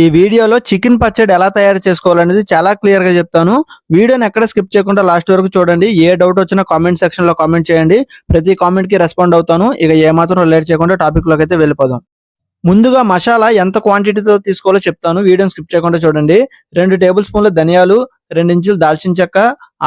ఈ వీడియోలో చికెన్ పచ్చడి ఎలా తయారు చేసుకోవాలనేది చాలా క్లియర్ గా చెప్తాను. వీడియోని ఎక్కడ స్కిప్ చేయకుండా లాస్ట్ వరకు చూడండి. ఏ డౌట్ వచ్చినా కామెంట్ సెక్షన్ లో కామెంట్ చేయండి. ప్రతి కామెంట్ కి రెస్పాండ్ అవుతాను. ఇక ఏమాత్రం లేట్ చేయకుండా టాపిక్ లోకి అయితే వెళ్ళిపోదాం. ముందుగా మసాలా ఎంత క్వాంటిటీతో తీసుకోవాలో చెప్తాను. వీడియోని స్కిప్ చేయకుండా చూడండి. 2 టేబుల్ స్పూన్ల ధనియాలు, 2 ఇంచులు దాల్చిన చెక్క,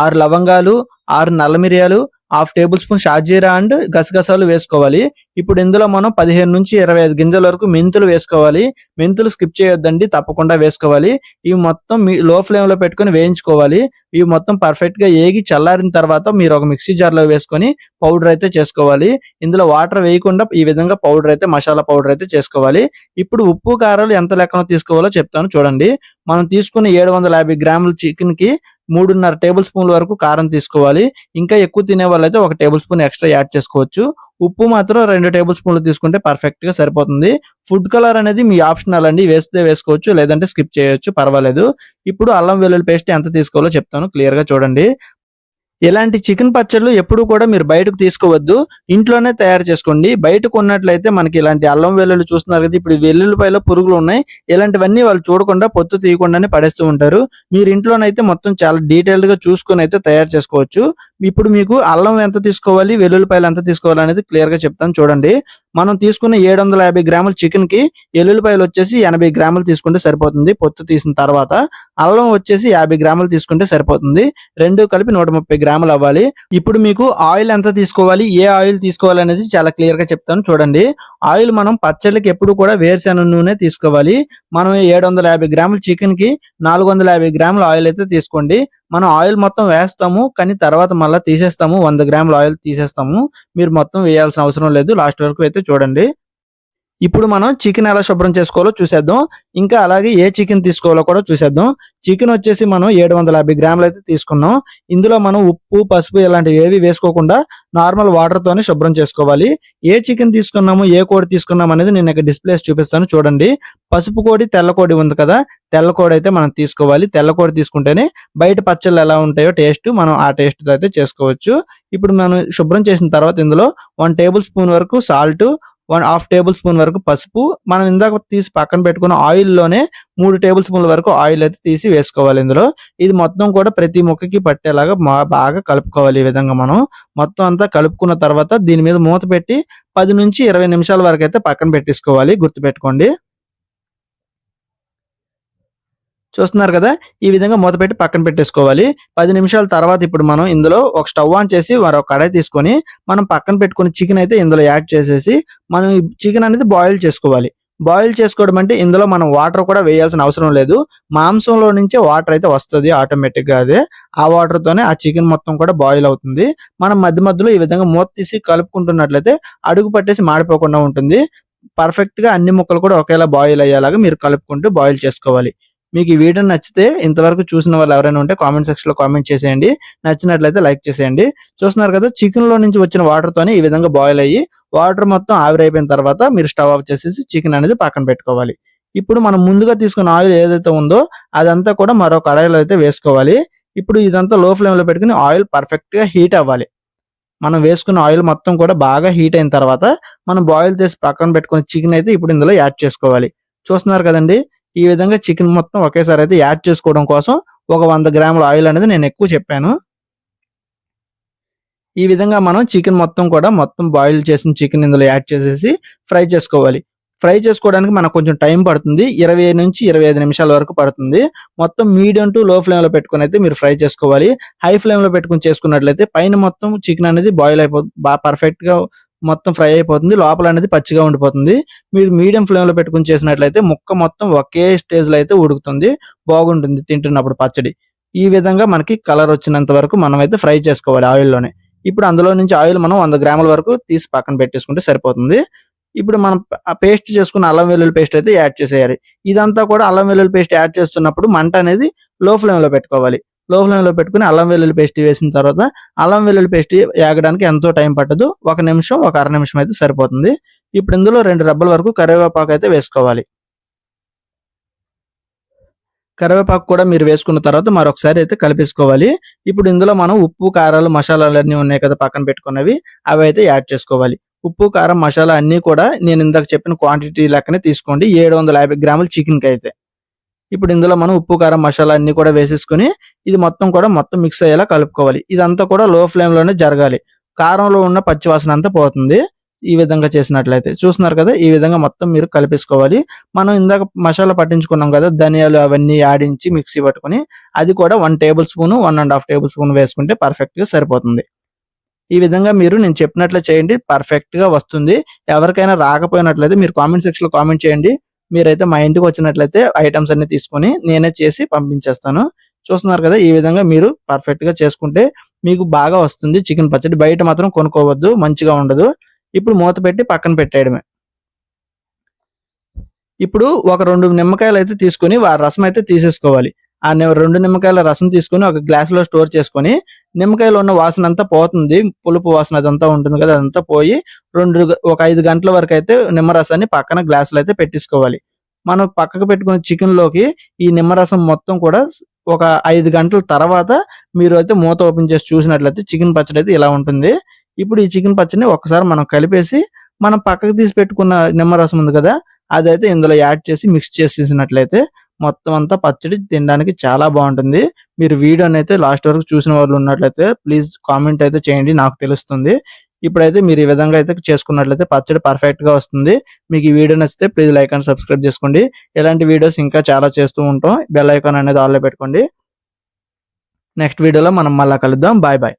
6 లవంగాలు, 6 నల్ల మిరియాలు, హాఫ్ టేబుల్ స్పూన్ షాజీరా అండ్ గసగసాలు వేసుకోవాలి. ఇప్పుడు ఇందులో మనం 15 నుంచి 25 గింజల వరకు మెంతులు వేసుకోవాలి. మెంతులు స్కిప్ చేయొద్దండి, తప్పకుండా వేసుకోవాలి. ఇవి మొత్తం లో ఫ్లేమ్ లో పెట్టుకొని వేయించుకోవాలి. ఇవి మొత్తం పర్ఫెక్ట్ గా ఏగి చల్లారిన తర్వాత మీరు ఒక మిక్సీ జార్ లో వేసుకొని పౌడర్ అయితే చేసుకోవాలి. ఇందులో వాటర్ వేయకుండా ఈ విధంగా పౌడర్ అయితే మసాలా పౌడర్ అయితే చేసుకోవాలి. ఇప్పుడు ఉప్పు కారాలు ఎంత లెక్కన తీసుకోవాలో చెప్తాను చూడండి. మనం తీసుకున్న 750 గ్రాముల చికెన్ కి 3.5 టేబుల్ స్పూన్ల వరకు కారం తీసుకోవాలి. ఇంకా ఎక్కువ తినే వాళ్ళైతే 1 టేబుల్ స్పూన్ ఎక్స్ట్రా యాడ్ చేసుకోవచ్చు. ఉప్పు మాత్రం 2 టేబుల్ స్పూన్లు తీసుకుంటే పర్ఫెక్ట్ గా సరిపోతుంది. ఫుడ్ కలర్ అనేది మీ ఆప్షనల్ అండి, వేస్తే వేసుకోవచ్చు, లేదంటే స్కిప్ చేయొచ్చు, పర్వాలేదు. ఇప్పుడు అల్లం వెల్లుల్లి పేస్ట్ ఎంత తీసుకోవాలో చెప్తాను, క్లియర్ గా చూడండి. ఇలాంటి చికెన్ పచ్చళ్ళు ఎప్పుడు కూడా మీరు బయటకు తీసుకోవద్దు, ఇంట్లోనే తయారు చేసుకోండి. బయట కొన్నట్లయితే మనకి ఇలాంటి అల్లం వెల్లుల్లి చూస్తున్నారు కదా, ఇప్పుడు వెల్లుల్లిపాయలో పురుగులు ఉన్నాయి. ఇలాంటివన్నీ వాళ్ళు చూడకుండా పొత్తు తీయకుండానే పడేస్తూ ఉంటారు. మీరు ఇంట్లోనైతే మొత్తం చాలా డీటెయిల్డ్ గా చూసుకొని అయితే తయారు చేసుకోవచ్చు. ఇప్పుడు మీకు అల్లం ఎంత తీసుకోవాలి, వెల్లుల్లిపాయలు ఎంత తీసుకోవాలి అనేది క్లియర్ గా చెప్తాను చూడండి. మనం తీసుకున్న 750 గ్రాముల చికెన్ కి ఎల్లుల్లిపాయలు వచ్చేసి 80 గ్రాములు తీసుకుంటే సరిపోతుంది పొత్తు తీసిన తర్వాత. అల్లం వచ్చేసి 50 గ్రాములు తీసుకుంటే సరిపోతుంది. రెండు కలిపి 130 గ్రాములు అవ్వాలి. ఇప్పుడు మీకు ఆయిల్ ఎంత తీసుకోవాలి, ఏ ఆయిల్ తీసుకోవాలి అనేది చాలా క్లియర్ గా చెప్తాను చూడండి. ఆయిల్ మనం పచ్చళ్ళకి ఎప్పుడు కూడా వేరుశెనగ నూనె తీసుకోవాలి. మనం 750 గ్రాముల చికెన్ కి 450 గ్రాముల ఆయిల్ అయితే తీసుకోండి. మనం ఆయిల్ మొత్తం వేస్తాము, కానీ తర్వాత మళ్ళీ తీసేస్తాము. 100 గ్రాముల ఆయిల్ తీసేస్తాము. మీరు మొత్తం వేయాల్సిన అవసరం లేదు, లాస్ట్ వరకు అయితే చూడండి. ఇప్పుడు మనం చికెన్ ఎలా శుభ్రం చేసుకోవాలో చూసేద్దాం. ఇంకా అలాగే ఏ చికెన్ తీసుకోవాలో కూడా చూసేద్దాం. చికెన్ వచ్చేసి మనం 750 గ్రాములు అయితే తీసుకున్నాం. ఇందులో మనం ఉప్పు, పసుపు ఇలాంటివి ఏవి వేసుకోకుండా నార్మల్ వాటర్ తోనే శుభ్రం చేసుకోవాలి. ఏ చికెన్ తీసుకున్నాము, ఏ కోడి తీసుకున్నాము అనేది నేను ఇక్కడ డిస్ప్లేస్ చూపిస్తాను చూడండి. పసుపు కోడి, తెల్ల కోడి ఉంది కదా, తెల్ల కోడి అయితే మనం తీసుకోవాలి. తెల్ల కోడి తీసుకుంటేనే బయట పచ్చళ్ళు ఎలా ఉంటాయో టేస్ట్ మనం ఆ టేస్ట్ తో అయితే చేసుకోవచ్చు. ఇప్పుడు మనం శుభ్రం చేసిన తర్వాత ఇందులో 1 టేబుల్ స్పూన్ వరకు సాల్ట్, 1/2 టేబుల్ స్పూన్ వరకు పసుపు, మనం ఇందాక తీసి పక్కన పెట్టుకున్న ఆయిల్ లోనే 3 టేబుల్ స్పూన్ల వరకు ఆయిల్ అయితే తీసి వేసుకోవాలి ఇందులో. ఇది మొత్తం కూడా ప్రతి ముక్కకి పట్టేలాగా బాగా కలుపుకోవాలి. ఈ విధంగా మనం మొత్తం అంతా కలుపుకున్న తర్వాత దీని మీద మూత పెట్టి 10 నుంచి 20 నిమిషాల వరకు అయితే పక్కన పెట్టేసుకోవాలి, గుర్తుపెట్టుకోండి. చూస్తున్నారు కదా, ఈ విధంగా మూత పెట్టి పక్కన పెట్టేసుకోవాలి. 10 నిమిషాల తర్వాత ఇప్పుడు మనం ఇందులో ఒక స్టవ్ ఆన్ చేసి మరొక కడాయి తీసుకొని మనం పక్కన పెట్టుకున్న చికెన్ అయితే ఇందులో యాడ్ చేసేసి మనం ఈ చికెన్ అనేది బాయిల్ చేసుకోవాలి. బాయిల్ చేసుకోవడం అంటే ఇందులో మనం వాటర్ కూడా వేయాల్సిన అవసరం లేదు. మాంసంలో నుంచే వాటర్ అయితే వస్తుంది ఆటోమేటిక్ గా. అదే ఆ వాటర్ తోనే ఆ చికెన్ మొత్తం కూడా బాయిల్ అవుతుంది. మనం మధ్య మధ్యలో ఈ విధంగా మూత తీసి కలుపుకుంటున్నట్లయితే అడుగు పట్టేసి మాడిపోకుండా ఉంటుంది. పర్ఫెక్ట్ గా అన్ని ముక్కలు కూడా ఒకేలా బాయిల్ అయ్యేలాగా మీరు కలుపుకుంటూ బాయిల్ చేసుకోవాలి. మీకు ఈ వీడియో నచ్చితే, ఇంతవరకు చూసిన వాళ్ళు ఎవరైనా ఉంటే కామెంట్ సెక్షన్ లో కామెంట్ చేసేయండి. నచ్చినట్లయితే లైక్ చేసేయండి. చూస్తున్నారు కదా, చికెన్ లో నుంచి వచ్చిన వాటర్ తోనే ఈ విధంగా బాయిల్ అయ్యి వాటర్ మొత్తం ఆవిరైపోయిన తర్వాత మీరు స్టవ్ ఆఫ్ చేసేసి చికెన్ అనేది పక్కన పెట్టుకోవాలి. ఇప్పుడు మనం ముందుగా తీసుకున్న ఆయిల్ ఏదైతే ఉందో అదంతా కూడా మరో కడాయిలో అయితే వేసుకోవాలి. ఇప్పుడు ఇదంతా లో ఫ్లేమ్ లో పెట్టుకుని ఆయిల్ పర్ఫెక్ట్ గా హీట్ అవ్వాలి. మనం వేసుకున్న ఆయిల్ మొత్తం కూడా బాగా హీట్ అయిన తర్వాత మనం బాయిల్ చేసి పక్కన పెట్టుకున్న చికెన్ అయితే ఇప్పుడు ఇందులో యాడ్ చేసుకోవాలి. చూస్తున్నారు కదండి, ఈ విధంగా చికెన్ మొత్తం ఒకేసారి అయితే యాడ్ చేసుకోవడం కోసం ఒక 100 గ్రాముల ఆయిల్ అనేది నేను ఎక్కువ చెప్పాను. ఈ విధంగా మనం చికెన్ మొత్తం బాయిల్ చేసిన చికెన్ ఇందులో యాడ్ చేసేసి ఫ్రై చేసుకోవాలి. ఫ్రై చేసుకోవడానికి మనకు కొంచెం టైం పడుతుంది. 20 నుంచి 25 నిమిషాల వరకు పడుతుంది. మొత్తం మీడియం టు లో ఫ్లేమ్ లో పెట్టుకుని అయితే మీరు ఫ్రై చేసుకోవాలి. హై ఫ్లేమ్ లో పెట్టుకుని చేసుకున్నట్లయితే పైన మొత్తం చికెన్ అనేది బాయిల్ అయిపోతుంది, బాగా పర్ఫెక్ట్ గా మొత్తం ఫ్రై అయిపోతుంది, లోపల అనేది పచ్చిగా ఉండిపోతుంది. మీరు మీడియం ఫ్లేమ్ లో పెట్టుకుని చేసినట్లయితే ముక్క మొత్తం ఒకే స్టేజ్ లో అయితే ఉడుకుతుంది, బాగుంటుంది తింటున్నప్పుడు పచ్చడి. ఈ విధంగా మనకి కలర్ వచ్చినంత వరకు మనం అయితే ఫ్రై చేసుకోవాలి ఆయిల్లోనే. ఇప్పుడు అందులో నుంచి ఆయిల్ మనం 100 గ్రాముల వరకు తీసి పక్కన పెట్టేసుకుంటే సరిపోతుంది. ఇప్పుడు మనం పేస్ట్ చేసుకున్న అల్లం వెల్లుల్లి పేస్ట్ అయితే యాడ్ చేసేయాలి. ఇదంతా కూడా అల్లం వెల్లుల్లి పేస్ట్ యాడ్ చేస్తున్నప్పుడు మంట అనేది లో ఫ్లేమ్ లో పెట్టుకోవాలి. లో ఫ్లేమ్ లో పెట్టుకుని అల్లం వెల్లుల్లి పేస్ట్ వేసిన తర్వాత అల్లం వెల్లుల్లి పేస్ట్ వేగడానికి ఎంతో టైం పట్టదు, 1 నిమిషం, ఒక అర నిమిషం అయితే సరిపోతుంది. ఇప్పుడు ఇందులో 2 రెబ్బల వరకు కరివేపాకు అయితే వేసుకోవాలి. కరివేపాకు కూడా మీరు వేసుకున్న తర్వాత మరొకసారి అయితే కలిపేసుకోవాలి. ఇప్పుడు ఇందులో మనం ఉప్పు, కారాలు, మసాలాలు అన్నీ ఉన్నాయి కదా పక్కన పెట్టుకున్నవి, అవి అయితే యాడ్ చేసుకోవాలి. ఉప్పు, కారం, మసాలా అన్నీ కూడా నేను ఇందాక చెప్పిన క్వాంటిటీ లెక్కనే తీసుకోండి. 750 గ్రాముల చికెన్ కి అయితే ఇప్పుడు ఇందులో మనం ఉప్పు, కారం, మసాలా అన్నీ కూడా వేసేసుకొని ఇది మొత్తం మిక్స్ అయ్యేలా కలుపుకోవాలి. ఇదంతా కూడా లో ఫ్లేమ్‌లోనే జరగాలి. కారంలో ఉన్న పచ్చి వాసన అంతా పోతుంది. ఈ విధంగా చేసినట్లయితే. చూస్తున్నారు కదా! ఈ విధంగా మొత్తం మీరు కలిపేసుకోవాలి. మనం ఇందాక మసాలా పట్టించుకున్నాం కదా! ధనియాలు అవన్నీ ఆడించి మిక్సీ పట్టుకొని అది కూడా 1 టేబుల్ స్పూను, 1 ½ టేబుల్ స్పూన్ వేసుకుంటే పర్ఫెక్ట్‌గా సరిపోతుంది. ఈ విధంగా మీరు నేను చెప్పినట్లే చేయండి. పర్ఫెక్ట్‌గా వస్తుంది. ఎవరికైనా రాకపోయినట్లయితే మీరు కామెంట్ సెక్షన్‌లో కామెంట్ చేయండి. మీరైతే మా ఇంటికొచ్చినట్లయితే ఐటెమ్స్ అన్నీ తీసుకొని నేనే చేసి పంపించేస్తాను. చూస్తున్నారు కదా! ఈ విధంగా మీరు పర్ఫెక్ట్‌గా చేసుకుంటే మీకు బాగా వస్తుంది చికెన్ పచ్చడి. బయట మాత్రం కొనుక్కోవద్దు. మంచిగా ఉండదు. ఇప్పుడు మూత పెట్టి పక్కన పెట్టేయడమే. ఇప్పుడు ఒక 2 నిమ్మకాయలైతే తీసుకొని రసం అయితే తీసేసుకోవాలి. 2 నిమ్మకాయల రసం తీసుకొని ఒక గ్లాస్‌లో స్టోర్ చేసుకొని, నిమ్మకాయలో ఉన్న వాసనంతా పోతుంది. పులుపు వాసన అదంతా ఉంటుంది కదా! అదంతా పోయి ఒక 5 గంటల వరకైతే నిమ్మరసాన్ని పక్కన గ్లాసులో అయితే పెట్టేసుకోవాలి. మనం పక్కకు పెట్టుకున్న చికెన్‌లోకి ఈ నిమ్మరసం మొత్తం కూడా ఒక 5 గంటల తర్వాత మీరు అయితే మూత ఓపెన్ చేసి చూసినట్లయితే చికెన్ పచ్చడి అయితే ఇలా ఉంటుంది. ఇప్పుడు ఈ చికెన్ పచ్చడిని ఒక్కసారి మనం కలిపేసి, మనం పక్కకు తీసి పెట్టుకున్న నిమ్మరసం ఉంది కదా! అదైతే ఇందులో యాడ్ చేసి మిక్స్ చేసేసినట్లయితే మొత్తం అంతా పచ్చడి తినడానికి చాలా బావుంటుంది. మీరు వీడియోనైతే లాస్ట్ వరకు చూసిన వాళ్ళు ఉన్నట్లయితే ప్లీజ్ కామెంట్ అయితే చేయండి. నాకు తెలుస్తుంది. ఇప్పుడైతే మీరు ఈ విధంగా అయితే చేసుకున్నట్లయితే పచ్చడి పర్ఫెక్ట్‌గా వస్తుంది. మీకు ఈ వీడియో నచ్చితే ప్లీజ్ లైక్ అండ్ సబ్స్క్రైబ్ చేసుకోండి. ఇలాంటి వీడియోస్ ఇంకా చాలా చేస్తూ ఉంటాం. బెల్ ఐకాన్ అనేది ఆల్‌లో పెట్టుకోండి. నెక్స్ట్ వీడియోలో మనం మళ్ళా కలుద్దాం. Bye bye.